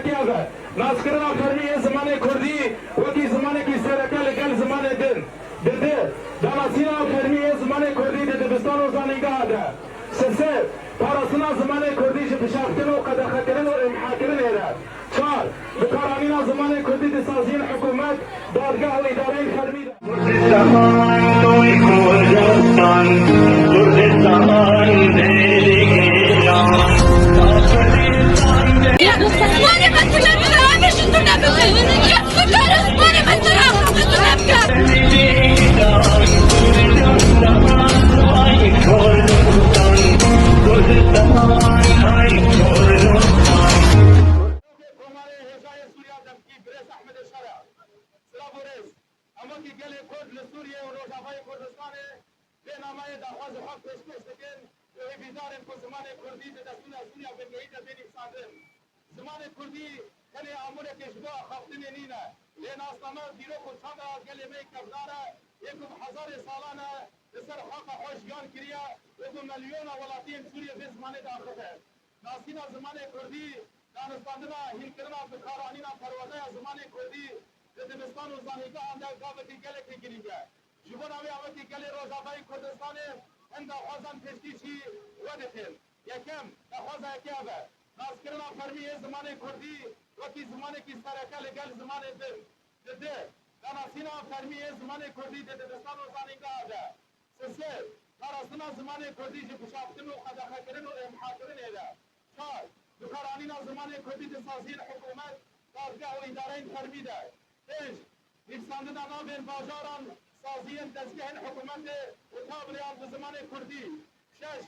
كيابه ناسكرنا فرمي زمان كردي وكي زمان كي سرقه لقل زمان دن دده داناسينا فرمي زمان كردي دبستان وزانيگاه ده سسه پاراسنا زمان کردی که بشافتن و قدر کردن و امحاکرن هره چار بکارانینا زمان کردی دسازین حکومت دادگاه و اداره فرمی زمان توی کردستان کردستان دلی گیران ماني مثلا عامش الدنيا بخير يا فكر ماني مثلا الدنيا بخير زمان کردی کلی آموده کشبا خفتن نینه لین آسلامه دیرو کچانده گلی می کبداره یکم هزار سالانه لسر حق خوشگان کریا یکم میلیون ولاتین سوریه به زمان داخله ناسینا زمان کردی دانستاندنا هیلکرنا بکارانینا پروازه زمان کردی دبستان و زانیگاه انده گاوتی گلی که گریگه جبون آوی آوتی گلی روزافای کردستانه انده خوزن پشتی چی ودتین یکم خوزه یکی آوه ناسکرنا فرمی زمان کردی وکی زمان کی سرکه لگل زمان ده داناسینا فرمی زمان کردی ده دبستان و زانیگاه ده سسه داناسینا زمان کردی جه بشافتن و قدخه کرن و امحاکرن ده چار بکارانینا زمان کردی ده سازین حکومت دادگاه و اداره فرمی ده پنج نفساندن نابین باجاران سازین دستگاه حکومت و تابریان به زمان کردی شش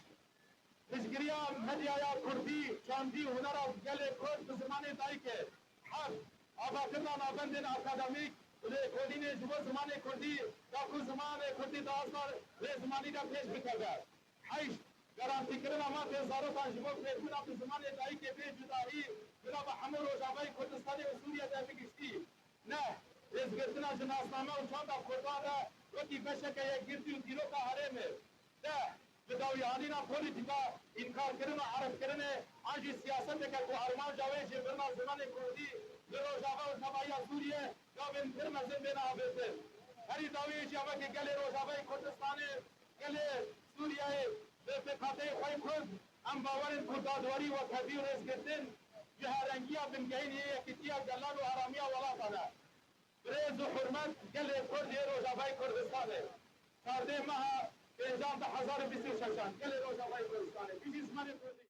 تشگیریا مدیایا کردی چاندی هنر از گل کرد به زمان دایکه هفت آبادکردن ناوندین اکادمیک کودین جبو زمان کردی داکو زمان کردی دازدار به زمانی دا پیش بکرده هشت گارانتی کردن ما تزارتان جبو پیشمون به زمان دایکه به جدایی بنا به همه روزاوی کردستانی و سوریه دا بگشتی نه ازگردنا جناسنامه و چاند کردانه وکی بشکه یک گردی و دیرو که حرمه ده بداویانینا پولیتیکا انکار کردن و عرف کردن آنجی سیاست که کو ارمان جاوی جبرنا زمان کردی روزاوا و نبایا سوریه یا بین فرمزن بین آبیده هری داوی جاوا که گل روزاوی کردستان گل سوریه به خاطر خواهیم خود ام باورن کردادواری و کبیر رز گردن جهارنگی بنگهینی یکیتیا جلال و حرامیا ولاتانه برز و حرمت گل کردی روزاوی کردستانه سارده ماه انجام ده هزار بیسی ششان گل روزاوی کردستانه بیشی زمان کردی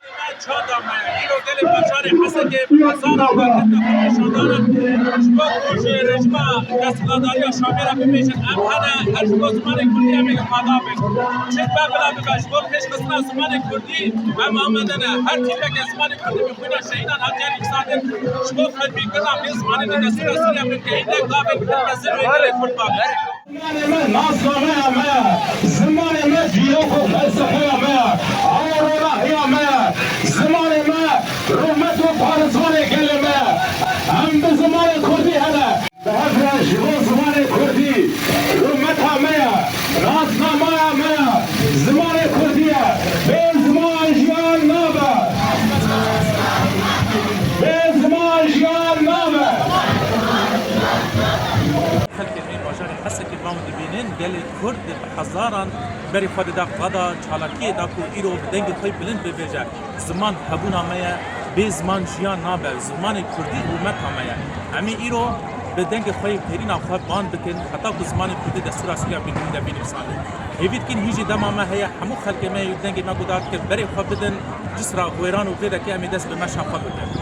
چادم ایرو گل بچاره حسن که هزار آباد نشاندارم شما کوچه رجما دستگاهداری شامل بمیشن امهانه هر شما زمان کردی امیل خدا بید چه بلا بگه شما پیش بسنا زمان کردی هم آمدنه هر تیپه که زمان کردی بخونه شهیدان هر اقتصادن شما فرمی کنم به زمان دستور سوریه بید که اینه قابل بزر و گل کرد بابر زمان من ناسنامه همه زمان من جیوک و فلسفه همه آوروراهی همه زمان من رومت و پارسوان کلمه هم به زمان کردی همه به هفته شما زمان کردی رومت همه ناسنامه همه زمان کردی به زمان جیان نابه به زمان جیان نابه حسك البام دبينين قال كرد حزارا بري خد دا قضا چالاكي داكو ايرو بدنگ خوي بلند ببيجا زمان هبونا مايا بي زمان جيان نابا زمان كردي حكومت مايا امي ايرو بدنگ خوي پرينا خو بان بكن حتى كو زمان كردي دستور اسيا بين دبين انسان هيفيت كين هيجي دما ما هي حمو خلق ما يدنگ ما قدرت بري خو بدن جسرا غيران وكذا كي امي دس بمشا خو بدن